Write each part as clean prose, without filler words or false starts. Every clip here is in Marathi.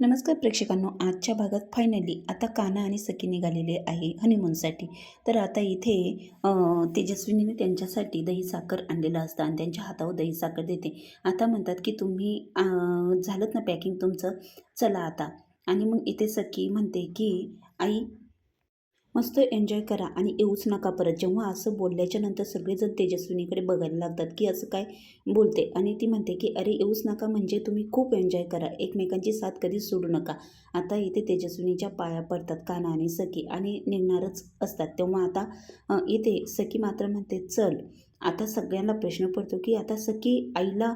नमस्कार प्रेक्षकांनो, आजच्या भागात फायनली आता कान्हा आणि सखी निघालेले आहे हनीमूनसाठी. तर आता इथे तेजस्विनीने त्यांच्यासाठी दही साखर आणलेलं असतं आणि त्यांच्या हातावर दही साखर देते. आता म्हणतात की तुम्ही झालं ना पॅकिंग तुमचं, चला आता. आणि मग इथे सखी म्हणते की आई मस्त एन्जॉय करा आणि येऊच नका परत. जेव्हा असं बोलल्याच्या नंतर सगळेजण तेजस्विनीकडे बघायला लागतात की असं काय बोलते. आणि ती म्हणते की अरे येऊच नका म्हणजे तुम्ही खूप एन्जॉय करा, एकमेकांची साथ कधीच सोडू नका. आता इथे तेजस्विनीच्या पाया पडतात कान्हा आणि सखी आणि निघणारच असतात. तेव्हा आता इथे सखी मात्र म्हणते चल. आता सगळ्यांना प्रश्न पडतो की आता सखी आईला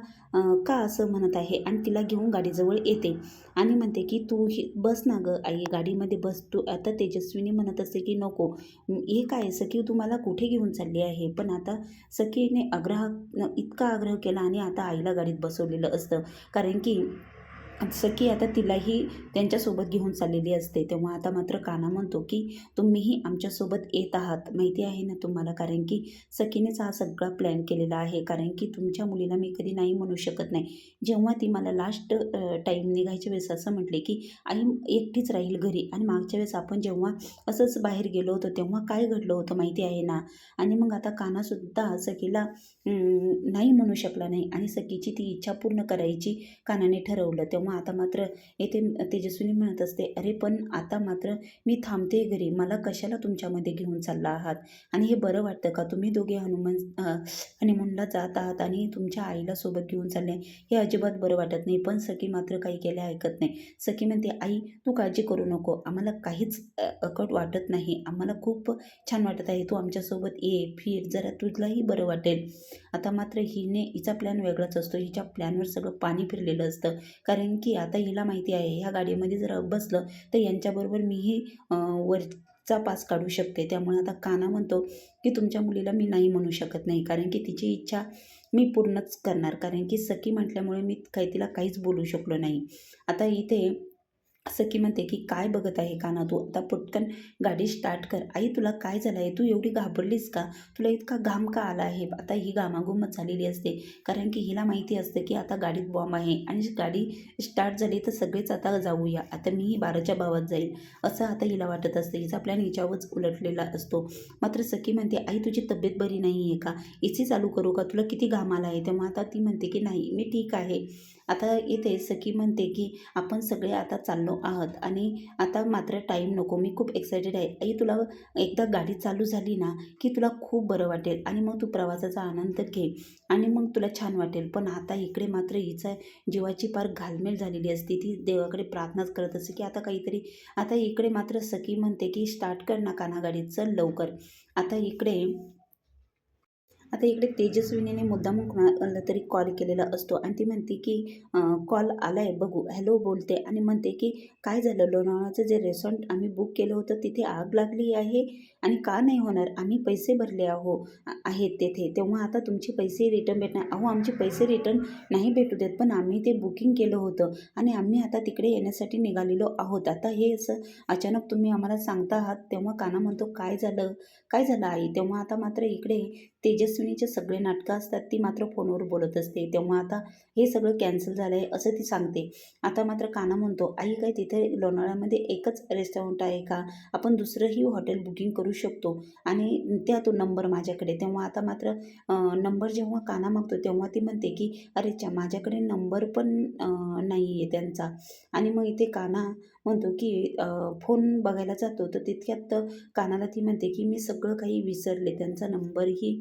का असं म्हणत आहे आणि तिला घेऊन गाडीजवळ येते आणि म्हणते की तू ही बस ना गं आई, गाडीमध्ये बस तू. आता तेजस्विनी म्हणत असते की नको, हे काय सखी तू मला कुठे घेऊन चालली आहे. पण आता सखीने इतका आग्रह केला आणि आता आईला गाडीत बसवलेलं असतं. कारण की सखी आता तिलाही त्यांच्यासोबत घेऊन चाललेली असते. तेव्हा आता मात्र कान्हा म्हणतो की तुम्हीही आमच्यासोबत येत आहात, माहिती आहे ना तुम्हाला. कारण की सखीनेच हा सगळा प्लॅन केलेला आहे. कारण की तुमच्या मुलीला मी कधी नाही म्हणू शकत नाही. जेव्हा ती मला लास्ट टाईम निघायच्या वेळेस असं म्हटले की आई एकटीच राहील घरी. आणि मागच्या वेळेस आपण जेव्हा असंच बाहेर गेलो होतो तेव्हा काय घडलं होतं माहिती आहे ना. आणि मग आता कान्हासुद्धा सखीला नाही म्हणू शकला नाही आणि सखीची ती इच्छा पूर्ण करायची कान्हाने ठरवलं. तेव्हा आता मात्र येथे तेजस्विनी म्हणत असते, अरे पण आता मात्र मी थांबते घरी, मला कशाला तुमच्यामध्ये घेऊन चालला आहात. आणि हे बरं वाटतं का तुम्ही दोघे हनीमूनला जात आहात आणि तुमच्या आईला सोबत घेऊन चालले, हे अजिबात बरं वाटत नाही. पण सखी मात्र काही केले ऐकत नाही. सखी म्हणते आई तू काळजी करू नको, आम्हाला काहीच अकट वाटत नाही, आम्हाला खूप छान वाटत आहे, तू आमच्यासोबत ये फिर, जरा तुलाही बरं वाटेल. आता मात्र हिचा प्लॅन वेगळाच असतो. हिच्या प्लॅनवर सगळं पाणी फिरलेलं असतं. कारण की आता हिला माहिती आहे ह्या गाडीमध्ये जर बसलं तर यांच्याबरोबर मीही वरचा पास काढू शकते. त्यामुळे आता कान्हा म्हणतो की तुमच्या मुलीला मी नाही म्हणू शकत नाही, कारण की तिची इच्छा मी पूर्णच करणार. कारण की सखी म्हटल्यामुळे मी तिला काहीच बोलू शकलो नाही. आता इथे सखी म्हणते की काय बघत आहे कान्हा तू, आता पटकन गाडी स्टार्ट कर. आई तुला काय झालं आहे, तू एवढी घाबरलीस का, तुला इतका घाम का आला आहे. आता ही घामाघूमच झालेली असते. कारण की हिला माहिती असतं की आता गाडीत बॉम्ब आहे आणि गाडी स्टार्ट झाली तर सगळेच आता जाऊया, आता मीही 12च्या भावात जाईल, असं आता हिला वाटत असतं. हिचा प्लॅन हिच्यावरच उलटलेला असतो. मात्र सखी म्हणते आई तुझी तब्येत बरी नाही आहे का, एसी चालू करू का, तुला किती घाम आला आहे. तेव्हा आता ती म्हणते की नाही मी ठीक आहे. आता इथे सखी म्हणते की आपण सगळे आता चाललो आहात आणि आता मात्र टाईम नको, मी खूप एक्सायटेड आहे. आई तुला एकदा गाडी चालू झाली ना की तुला खूप बरं वाटेल आणि मग तू प्रवासाचा आनंद घे आणि मग तुला छान वाटेल. पण आता इकडे मात्र हिचा जीवाची फार घालमेल झालेली असते. ती देवाकडे प्रार्थनाच करत असते की आता काहीतरी. आता इकडे मात्र सखी म्हणते की स्टार्ट कर ना कान्हा गाडी, चल लवकर. आता इकडे तेजस्विनीने मुद्दामून कोणाला तरी कॉल केलेला असतो आणि ती म्हणते की कॉल आला आहे बघू, हॅलो बोलते आणि म्हणते की काय झालं, लोणावळ्याचं जे रेस्टॉरंट आम्ही बुक केलं होतं तिथे आग लागली आहे. आणि का नाही होणार, आम्ही पैसे भरले आहेत तेथे, तेव्हा आता तुमचे पैसे रिटर्न भेटणार. अहो आमचे पैसे रिटर्न नाही भेटू देत, पण आम्ही ते बुकिंग केलं होतं आणि आम्ही आता तिकडे येण्यासाठी निघालेलो आहोत. आता हे असं अचानक तुम्ही आम्हाला सांगता आहात. तेव्हा कान्हा म्हणतो काय झालं, काय झालं आई. तेव्हा आता मात्र इकडे तेजस्विनीचे सगळे नाटकं असतात ती मात्र फोनवर बोलत असते. तेव्हा आता हे सगळं कॅन्सल झालं आहे असं ती सांगते. आता मात्र कान्हा म्हणतो आई काय तिथे लोणावळ्यामध्ये एकच रेस्टॉरंट आहे का, आपण दुसरंही हॉटेल बुकिंग करू शकतो आणि त्या तो नंबर माझ्याकडे. तेव्हा आता मात्र नंबर जेव्हा कान्हा मागतो तेव्हा ती म्हणते की अरे माझ्याकडे नंबर पण नाही आहे त्यांचा. आणि मग इथे कान्हा म्हणतो की फोन बघायला जातो तर तितक्यात कानाला ती म्हणते की मी सगळं काही विसरले, त्यांचा नंबरही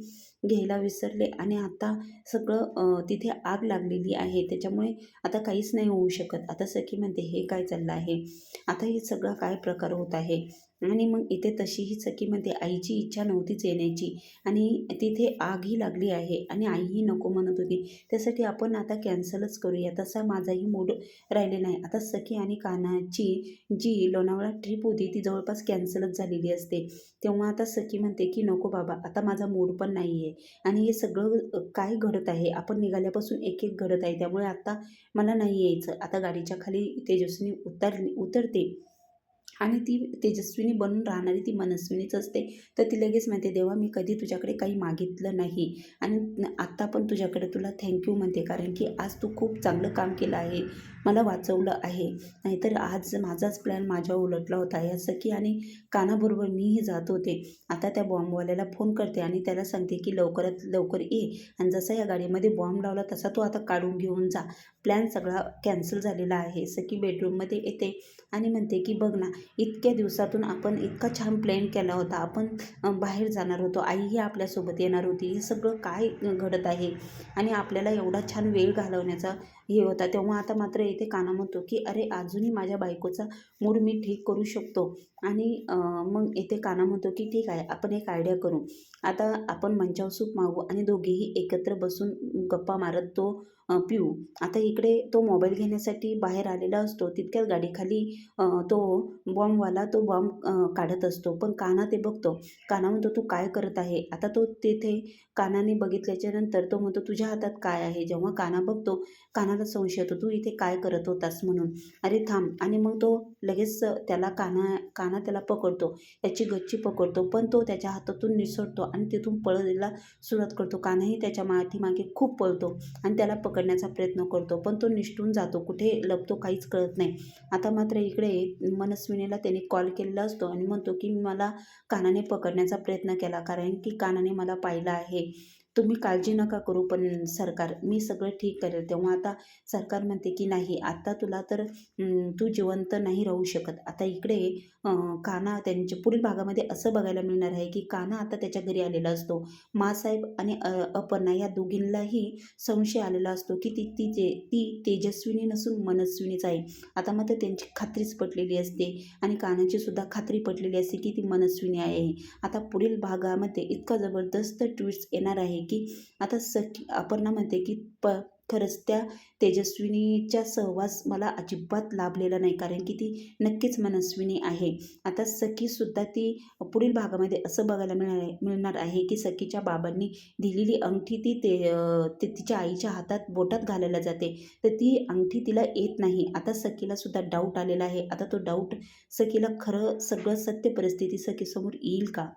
घ्यायला विसरले आणि आता सगळं तिथे आग लागलेली आहे, त्याच्यामुळे आता काहीच नाही होऊ शकत. आता सखी म्हणते हे काय चाललं आहे, आता हे सगळं काय प्रकार होत आहे. आणि मग इथे तशीही सखी म्हणते आईची इच्छा नव्हतीच येण्याची आणि तिथे आगही लागली आहे आणि आईही नको म्हणत होती, त्यासाठी आपण आता कॅन्सलच करूया, तसा माझाही मूड राहिले नाही. आता सखी आणि कान्हाची जी लोणावळा ट्रिप होती ती जवळपास कॅन्सलच झालेली असते. तेव्हा आता सखी म्हणते की नको बाबा, आता माझा मूड पण नाही आहे आणि हे सगळं काय घडत आहे, आपण निघाल्यापासून एक एक घडत आहे, त्यामुळे आता मला नाही यायचं. आता गाडीच्या खाली तेजस्विनी उतरते आणि ती तेजस्विनी बनून राहणारी ती मनस्विनीच असते. तर ती लगेच म्हणते देवा मी कधी तुझ्याकडे काही मागितलं नाही आणि आत्ता पण तुझ्याकडे तुला थँक्यू म्हणते, कारण की आज तू खूप चांगलं काम केलं आहे मला वाचवलं आहे. नाहीतर आज माझाच प्लॅन माझ्या उलटला होता. या सखी आणि कानाबरोबर मीही जात होते. आता त्या बॉम्बवाल्याला फोन करते आणि त्याला सांगते की लवकरात लवकर ये आणि जसा या गाडीमध्ये बॉम्ब लावला तसा तो आता काढून घेऊन जा. प्लॅन सगळा कॅन्सल झालेला आहे. सखी बेडरूममध्ये येते आणि म्हणते की बघ ना, इतक्या दिवसातून आपण इतका छान प्लॅन केला होता. आपण बाहेर जाणार होतो. आईही आपल्यासोबत येणार होती. हे सगळं काय घडत आहे? आणि आपल्याला एवढा छान वेळ घालवण्याचा हे होता. तेव्हा आता मात्र इथे काना म्हणतो की अरे, अजूनही माझ्या बायकोचा मूड मी ठीक करू शकतो. आणि मग इथे काना म्हणतो की ठीक आहे, आपण एक आयडिया करू. आता आपण मंचाव सूप मागवू आणि दोघेही एकत्र बसून गप्पा मारत तो पिऊ. आता इकडे तो मोबाईल घेण्यासाठी बाहेर आलेला असतो. तितक्याच गाडीखाली तो बॉम्बवाला तो बॉम्ब काढत असतो. पण कान्हा ते बघतो. कान्हा म्हणतो, "तू काय करत आहे?" आता तो तिथे कान्हाने बघितल्याच्या नंतर तो म्हणतो, "तुझ्या हातात काय आहे?" जेव्हा कान्हा बघतो, कान्हाला संशय येतो, "तू इथे काय करत होतास?" म्हणून. "अरे थांब." आणि मग तो लगेच त्याला कान्हा त्याला पकडतो. त्याची गच्ची पकडतो. पण तो त्याच्या हातातून निसटतो आणि तिथून पळायला सुरुवात करतो. कान्हाही त्याच्या पाठीमागे खूप पळतो आणि त्याला पकडण्याचा प्रयत्न करतो. पण तो निसटून जातो. कुठे लपतो काहीच कळत नाही. आता मात्र इकडे मनस्विनीला त्याने कॉल केलेला असतो आणि म्हणतो की मला कानाने पकडण्याचा प्रयत्न केला, कारण की कानाने मला पाहिलं आहे. तुम्ही काळजी नका करू, पण सरकार मी सगळं ठीक करेल. तेव्हा आता सरकार म्हणते की नाही, आता तुला तर तू जिवंत नाही राहू शकत. आता इकडे कान्हा त्यांच्या पुढील भागामध्ये असं बघायला मिळणार आहे की कान्हा आता त्याच्या घरी आलेला असतो. माँसाहेब आणि अपर्णा या दोघींनाही संशय आलेला असतो की ती तेजस्विनी नसून मनस्विनीच आहे. आता मात्र त्यांची खात्रीच पटलेली असते आणि कानाची सुद्धा खात्री पटलेली असते की ती मनस्विनी आहे. आता पुढील भागामध्ये इतका जबरदस्त ट्विस्ट येणार आहे की आता सखी अपर्णा म्हणते की खरंच त्या तेजस्विनीच्या सहवास मला अजिबात लाभलेला नाही, कारण की ती नक्कीच मनस्विनी आहे. आता सखीसुद्धा ती पुढील भागामध्ये असं बघायला मिळणार आहे की सखीच्या बाबांनी दिलेली अंगठी ते तिच्या आईच्या हातात बोटात घालायला जाते, तर ती अंगठी तिला येत नाही. आता सखीला सुद्धा डाऊट आलेला आहे. आता तो डाऊट सखीला खरं सगळं सत्य परिस्थिती सखीसमोर येईल का?